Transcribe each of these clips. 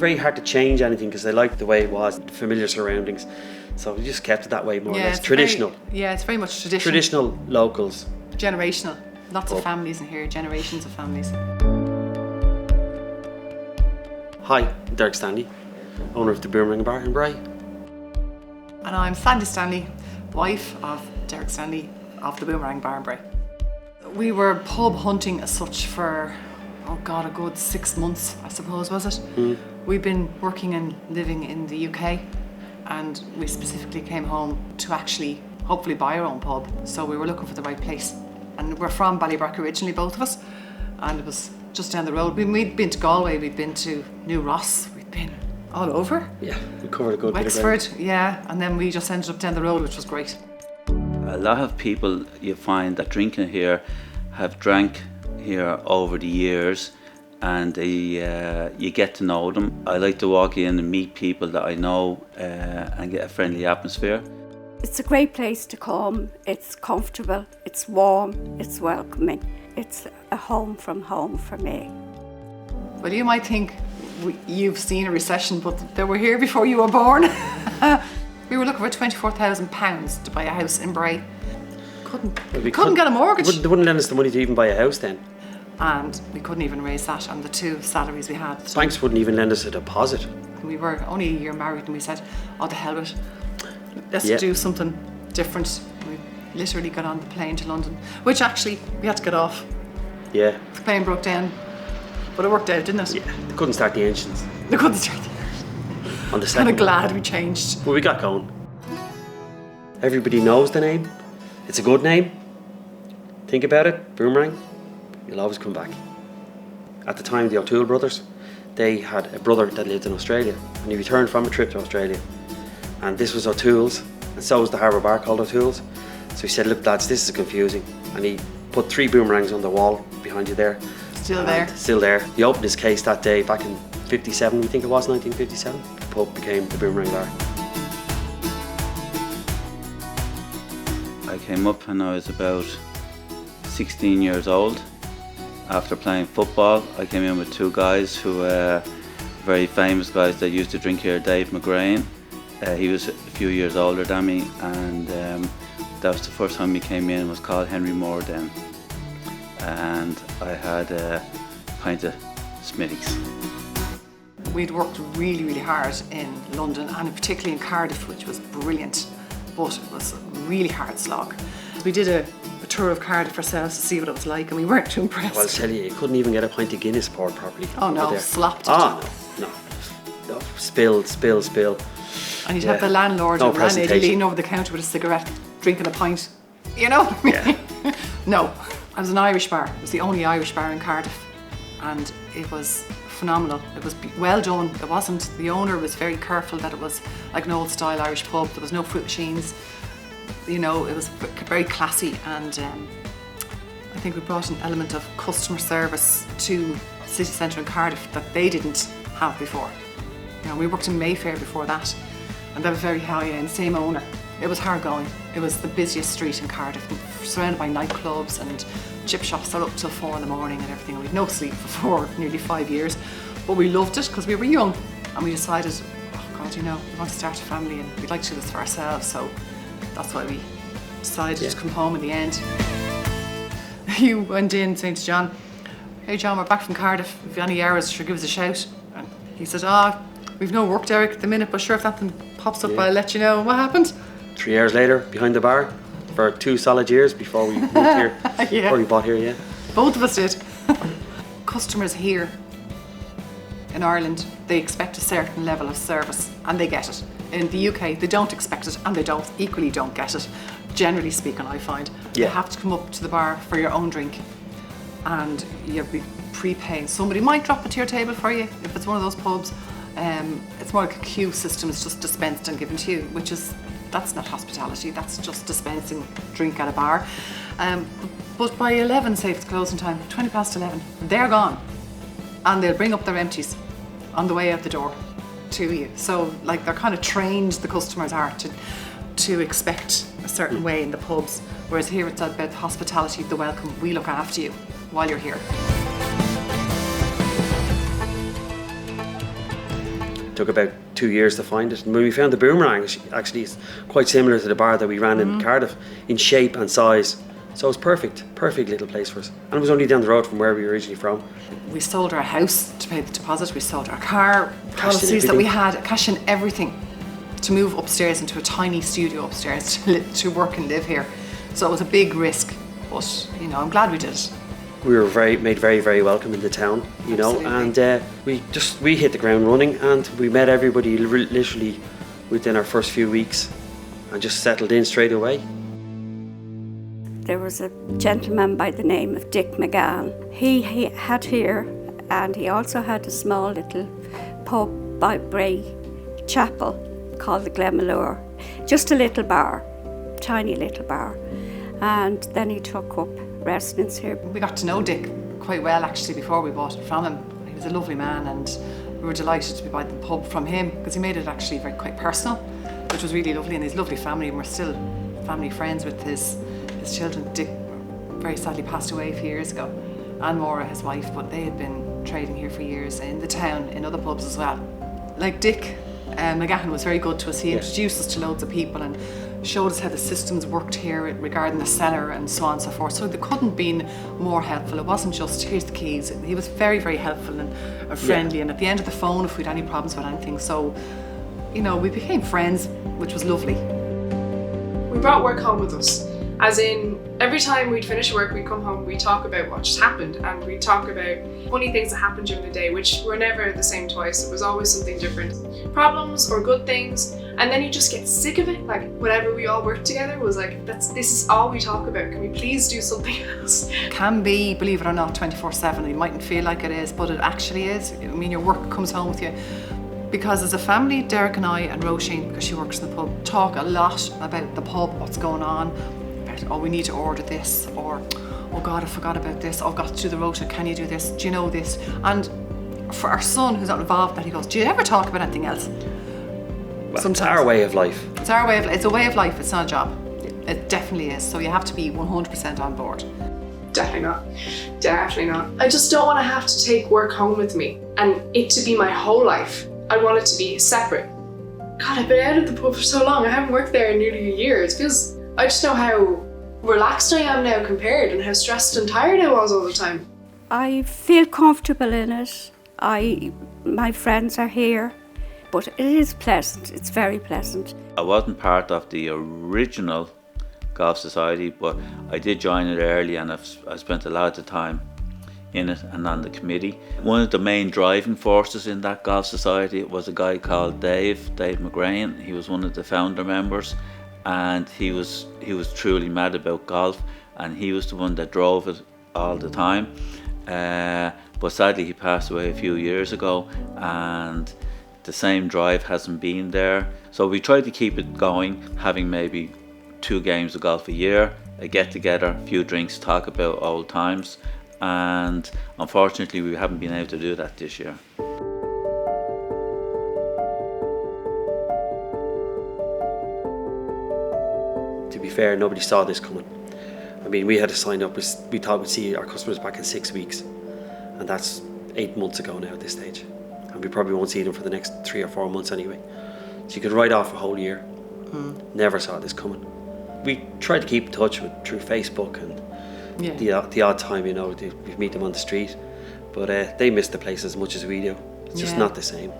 very hard to change anything because they liked the way it was, the familiar surroundings. So we just kept it that way, more or less. Traditional. It's very much traditional. Traditional locals. Generational. Lots of families in here, generations of families. Hi, I'm Derek Stanley, owner of the Boomerang Bar in Bray. And I'm Sandy Stanley, wife of Derek Stanley of the Boomerang Bar in Bray. We were pub hunting as such for, a good 6 months, I suppose, was it? We've been working and living in the UK, and we specifically came home to actually hopefully buy our own pub. So we were looking for the right place. And we're from Ballybrack originally, both of us, and it was just down the road. We'd been to Galway, we'd been to New Ross, we'd been all over. Yeah, we covered a good Wexford, bit of ground. yeah, and then we just ended up down the road, which was great. A lot of people you find that drinking here have drank here over the years, and you get to know them. I like to walk in and meet people that I know and get a friendly atmosphere. It's a great place to come. It's comfortable, it's warm, it's welcoming. It's a home from home for me. Well, you might think you've seen a recession, but they were here before you were born. We were looking for £24,000 to buy a house in Bray. Couldn't get a mortgage. They wouldn't lend us the money to even buy a house then. And we couldn't even raise that on the 2 salaries we had. The banks wouldn't even lend us a deposit. We were only a year married and we said, the hell with it. Let's do something different. We literally got on the plane to London, which actually we had to get off. Yeah. The plane broke down, but it worked out, didn't it? Yeah, they couldn't start the engines. They couldn't start. On the Kind second of glad we changed. Well, we got going. Everybody knows the name. It's a good name. Think about it, Boomerang. You'll always come back. At the time, the O'Toole brothers, they had a brother that lived in Australia, and he returned from a trip to Australia. And this was O'Toole's, and so was the harbour bar called O'Toole's. So he said, look lads, this is confusing. And he put 3 boomerangs on the wall behind you there. Still there. Still there. He opened his case that day back in 57, we think it was, 1957. The pub became the Boomerang Bar. I came up when I was about 16 years old. After playing football, I came in with 2 guys who were very famous guys that used to drink here, Dave McGrain. He was a few years older than me, and that was the first time he came in. It was called Henry Moore then. And I had a pint of Smitty's. We'd worked really, really hard in London, and particularly in Cardiff, which was brilliant, but it was a really hard slog. We did a tour of Cardiff ourselves to see what it was like, and we weren't too impressed. Well, I'll tell you couldn't even get a pint of Guinness poured properly. Oh no, over there. slopped it. No. Spill. And you'd have the landlord or landlady presentation. leaning over the counter with a cigarette, drinking a pint. You know? Yeah. No. It was an Irish bar. It was the only Irish bar in Cardiff. And it was phenomenal. It was well done. It wasn't, the owner was very careful that it was like an old style Irish pub. There was no fruit machines. You know, it was very classy, and I think we brought an element of customer service to city centre in Cardiff that they didn't have before. You know, we worked in Mayfair before that, and that was very high end, same owner. It was hard going. It was the busiest street in Cardiff, surrounded by nightclubs and chip shops that were up till 4 in the morning and everything. And we had no sleep for nearly 5 years, but we loved it because we were young, and we decided, we want to start a family and we'd like to do this for ourselves. So that's why we decided to come home in the end. You went in saying to John, hey John, we're back from Cardiff. If you have any hours, sure, give us a shout. And he said, we've no work, Derek, at the minute, but sure, if anything pops up, I'll let you know. What happened? 3 years later, behind the bar, for 2 solid years before we moved here. Before we bought here, yeah. Both of us did. Customers here in Ireland, they expect a certain level of service, and they get it. In the UK, they don't expect it, and they equally don't get it. Generally speaking, I find. You have to come up to the bar for your own drink, and you'll be prepaying. Somebody might drop it to your table for you if it's one of those pubs. It's more like a queue system. It's just dispensed and given to you, that's not hospitality. That's just dispensing drink at a bar. But by 11, say it's closing time, 20 past 11, they're gone, and they'll bring up their empties on the way out the door to you. So like they're kind of trained, the customers are, to expect a certain way in the pubs, whereas here it's about the hospitality, the welcome. We look after you while you're here. took about 2 years to find it. And when we found the Boomerang, actually it's quite similar to the bar that we ran in Cardiff in shape and size. So it was perfect little place for us. And it was only down the road from where we were originally from. We sold our house to pay the deposit. We sold our car, Cashed in policies that we everything. had, cash in everything to move upstairs into a tiny studio upstairs to work and live here. So it was a big risk, but you know, I'm glad we did it. We were made very, very welcome in the town, you know, Absolutely. and we hit the ground running, and we met everybody literally within our first few weeks and just settled in straight away. There was a gentleman by the name of Dick McGann. He had here, and he also had a small little pub by Bray Chapel called the Glenmalure. Just a little bar, tiny little bar. And then he took up residence here. We got to know Dick quite well actually before we bought it from him. He was a lovely man, and we were delighted to be buying the pub from him because he made it actually quite personal, which was really lovely, and his lovely family, and we're still family friends with his children. Dick very sadly passed away a few years ago, and Maura, his wife, but they had been trading here for years in the town, in other pubs as well. Like Dick McGahan was very good to us. He introduced us to loads of people and showed us how the systems worked here regarding the cellar and so on and so forth. So they couldn't been more helpful. It wasn't just, here's the keys. He was very, very helpful and friendly, and at the end of the phone if we had any problems with anything. So, you know, we became friends, which was lovely. We brought work home with us. As in, every time we'd finish work, we'd come home, we'd talk about what just happened, and we'd talk about funny things that happened during the day, which were never the same twice. It was always something different. Problems or good things, and then you just get sick of it. Like, whenever we all worked together, it was like, this is all we talk about. Can we please do something else? It can be, believe it or not, 24/7. You mightn't feel like it is, but it actually is. I mean, your work comes home with you. Because as a family, Derek and I and Roisin, because she works in the pub, talk a lot about the pub, what's going on, about, oh, we need to order this, or, oh God, I forgot about this, oh, I've got to do the rota, can you do this, do you know this? And for our son, who's not involved, that he goes, do you ever talk about anything else? Well, it's our way of life. It's our way of, it's a way of life, it's not a job. It definitely is, so you have to be 100% on board. Definitely not. Definitely not. I just don't want to have to take work home with me and it to be my whole life. I want it to be separate. God, I've been out of the pub for so long. I haven't worked there in nearly a year. It feels, I just know how relaxed I am now compared, and how stressed and tired I was all the time. I feel comfortable in it. My friends are here, but it is pleasant. It's very pleasant. I wasn't part of the original Golf Society, but I did join it early, and I spent a lot of time in it and on the committee. One of the main driving forces in that Golf Society was a guy called Dave McGrain. He was one of the founder members, and he was truly mad about golf, and he was the one that drove it all the time. But sadly he passed away a few years ago, and the same drive hasn't been there. So we tried to keep it going, having maybe 2 games of golf a year, a get together, a few drinks, talk about old times. And unfortunately we haven't been able to do that this year. To be fair, nobody saw this coming. I mean, we had to sign up, we thought we'd see our customers back in 6 weeks, and that's 8 months ago now at this stage, and we probably won't see them for the next 3 or 4 months anyway. So you could write off a whole year. Never saw this coming. We tried to keep in touch through Facebook and the odd time, you know, we meet them on the street, but they miss the place as much as we do. It's just not the same.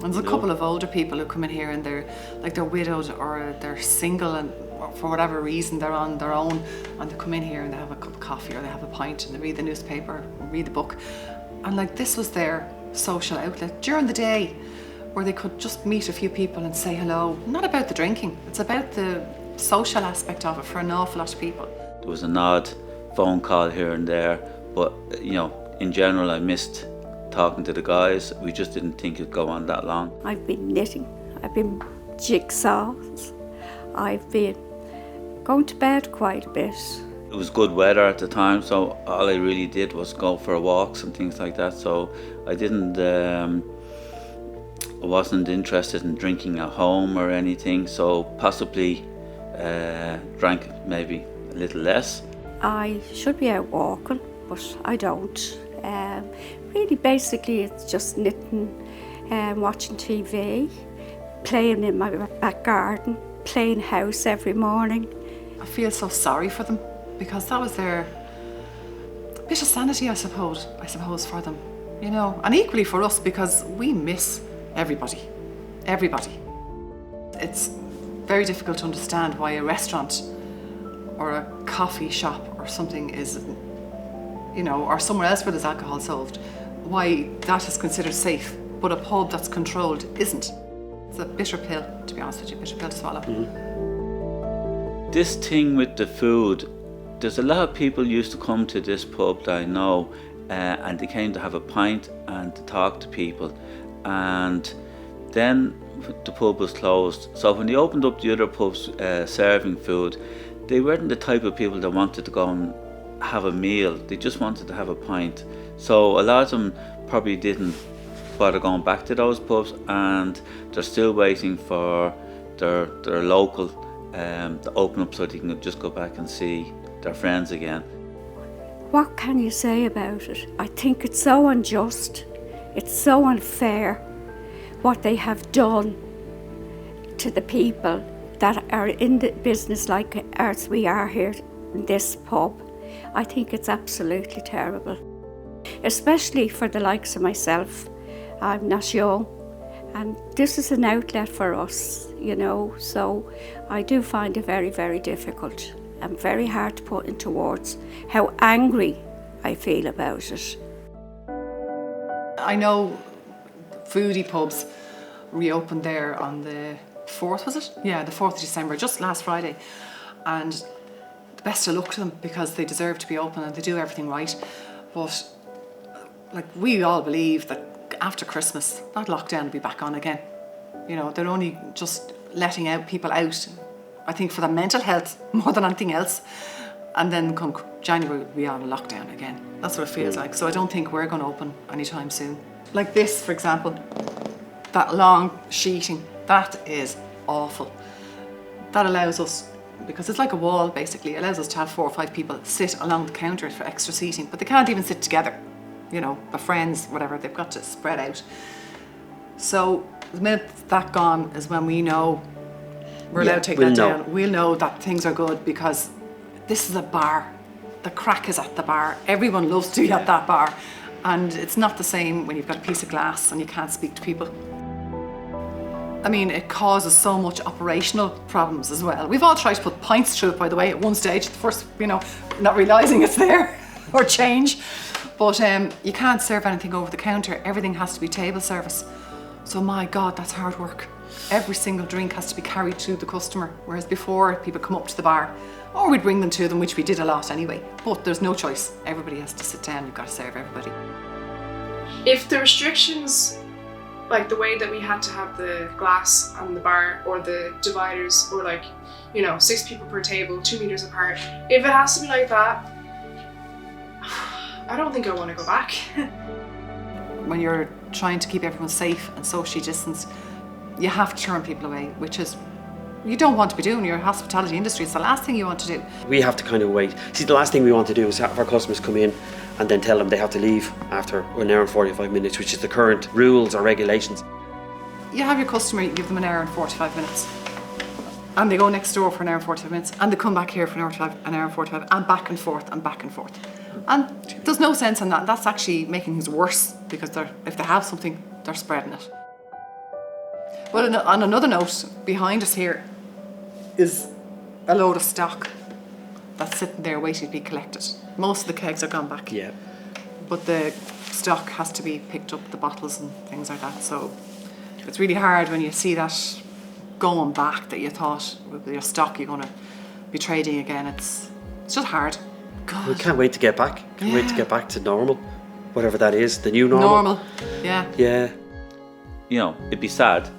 And there's a couple of older people who come in here and they're widowed or they're single, and for whatever reason they're on their own, and they come in here and they have a cup of coffee or they have a pint and they read the newspaper, read the book, and like this was their social outlet during the day, where they could just meet a few people and say hello. Not about the drinking, it's about the social aspect of it for an awful lot of people. There was an odd phone call here and there, but you know, in general I missed talking to the guys. We just didn't think it'd go on that long. I've been knitting, I've been jigsaws, I've been going to bed quite a bit. It was good weather at the time, so all I really did was go for walks and things like that. So I didn't, I wasn't interested in drinking at home or anything, so possibly drank maybe a little less. I should be out walking, but I don't. Really, basically, it's just knitting, watching TV, playing in my back garden, playing house every morning. I feel so sorry for them because that was their bit of sanity, I suppose for them, you know, and equally for us because we miss everybody. It's very difficult to understand why a restaurant or a coffee shop or something is, you know, or somewhere else where there's alcohol sold, why that is considered safe, but a pub that's controlled isn't. It's a bitter pill, to be honest with you, bitter pill to swallow. This thing with the food, there's a lot of people used to come to this pub that I know, and they came to have a pint and to talk to people, and then the pub was closed. So when they opened up the other pubs serving food, they weren't the type of people that wanted to go and have a meal. They just wanted to have a pint. So a lot of them probably didn't bother going back to those pubs, and they're still waiting for their local to open up so they can just go back and see their friends again. What can you say about it? I think it's so unjust. It's so unfair what they have done to the people that are in the business like as we are here in this pub. I think it's absolutely terrible, especially for the likes of myself. I'm not young, and this is an outlet for us, you know, so I do find it very, very difficult and very hard to put into words how angry I feel about it. I know foodie pubs reopened there on the 4th, was it? Yeah, the 4th of December, just last Friday. And the best of luck to them because they deserve to be open and they do everything right. But like we all believe that after Christmas, that lockdown will be back on again. You know, they're only just letting out people out, I think for their mental health more than anything else. And then come January, we'll be on a lockdown again. That's what it feels like. So I don't think we're going to open anytime soon. Like this, for example, that long sheeting, that is awful. That allows us, because it's like a wall basically, it allows us to have 4 or 5 people sit along the counter for extra seating, but they can't even sit together. You know, the friends, whatever, they've got to spread out. So the minute that's gone is when we know we're allowed to take that down. We'll know that things are good because this is a bar. The crack is at the bar. Everyone loves to be at that bar. And it's not the same when you've got a piece of glass and you can't speak to people. I mean, it causes so much operational problems as well. We've all tried to put pints through it, by the way, at one stage. The first, you know, not realising it's there or change. But you can't serve anything over the counter. Everything has to be table service. So my God, that's hard work. Every single drink has to be carried to the customer. Whereas before, people come up to the bar, or we'd bring them to them, which we did a lot anyway. But there's no choice. Everybody has to sit down. You've got to serve everybody. If the restrictions, like the way that we had to have the glass on the bar or the dividers, or like, you know, 6 people per table, 2 meters apart, if it has to be like that, I don't think I want to go back. When you're trying to keep everyone safe and socially distanced, you have to turn people away, which is, you don't want to be doing. You're a hospitality industry. It's the last thing you want to do. We have to kind of wait. See, the last thing we want to do is have our customers come in and then tell them they have to leave after an hour and 45 minutes, which is the current rules or regulations. You have your customer, you give them an hour and 45 minutes. And they go next door for an hour and 45 minutes, and they come back here for an hour and 45, and back and forth and back and forth. And there's no sense in that. That's actually making things worse because if they have something, they're spreading it. But on another note, behind us here is a load of stock that's sitting there waiting to be collected. Most of the kegs are gone back. Yeah. But the stock has to be picked up, the bottles and things like that. So it's really hard when you see that going back that you thought with your stock you're going to be trading again. It's just hard. God. We can't wait to get back. Can't wait to get back to normal, whatever that is, the new normal. Normal, yeah. Yeah. You know, it'd be sad.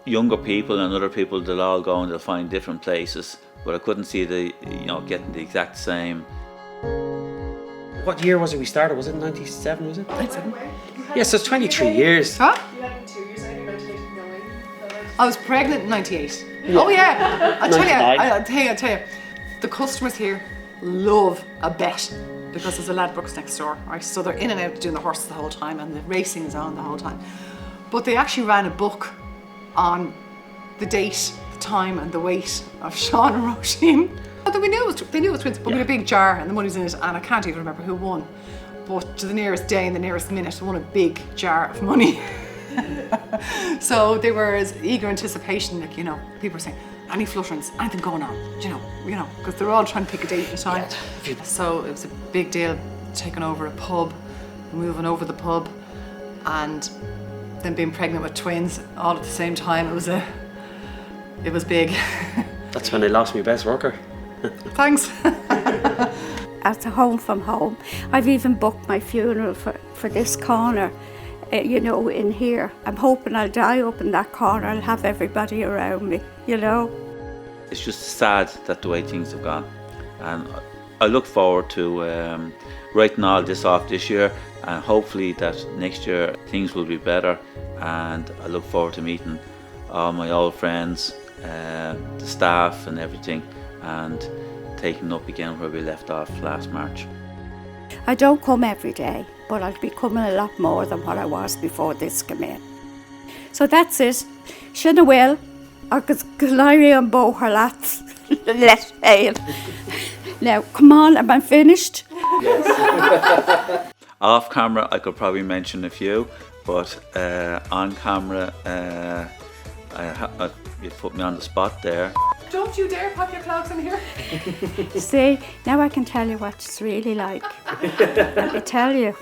Younger people and other people, they'll all go and they'll find different places, but I couldn't see getting the exact same. What year was it we started? Was it 97, was it? 97. Yeah, so it's 23 years. Huh? You had 2 years, I think, 1989. I was pregnant in 98. Oh yeah, I'll tell you, the customers here love a bet because there's a Ladbrokes next door, right? So they're in and out doing the horses the whole time and the racing is on the whole time. But they actually ran a book on the date, the time and the weight of Sean and Roisin. Although they knew it was twins, but we had a big jar and the money's in it, and I can't even remember who won. But to the nearest day and the nearest minute, won a big jar of money. So they were as eager anticipation, like, you know, people were saying, any flutterings, anything going on, you know, because they're all trying to pick a date at a time. So it was a big deal, taking over a pub, moving over the pub, and then being pregnant with twins all at the same time. It was big. That's when I lost my best worker. Thanks. At the Home from Home, I've even booked my funeral for this corner, you know, in here. I'm hoping I'll die up in that corner. I'll have everybody around me, you know. It's just sad that the way things have gone, and I look forward to writing all this off this year, and hopefully that next year things will be better, and I look forward to meeting all my old friends, the staff and everything, and taking up again where we left off last March. I don't come every day, but I'll be coming a lot more than what I was before this came in. So that's it. Sinna bhfuil, agus go léirí an bóthar leat leis féil. Now, come on, am I finished? Yes. Off camera, I could probably mention a few, but on camera, you put me on the spot there. Don't you dare pop your clogs in here. See, now I can tell you what it's really like. Let me tell you.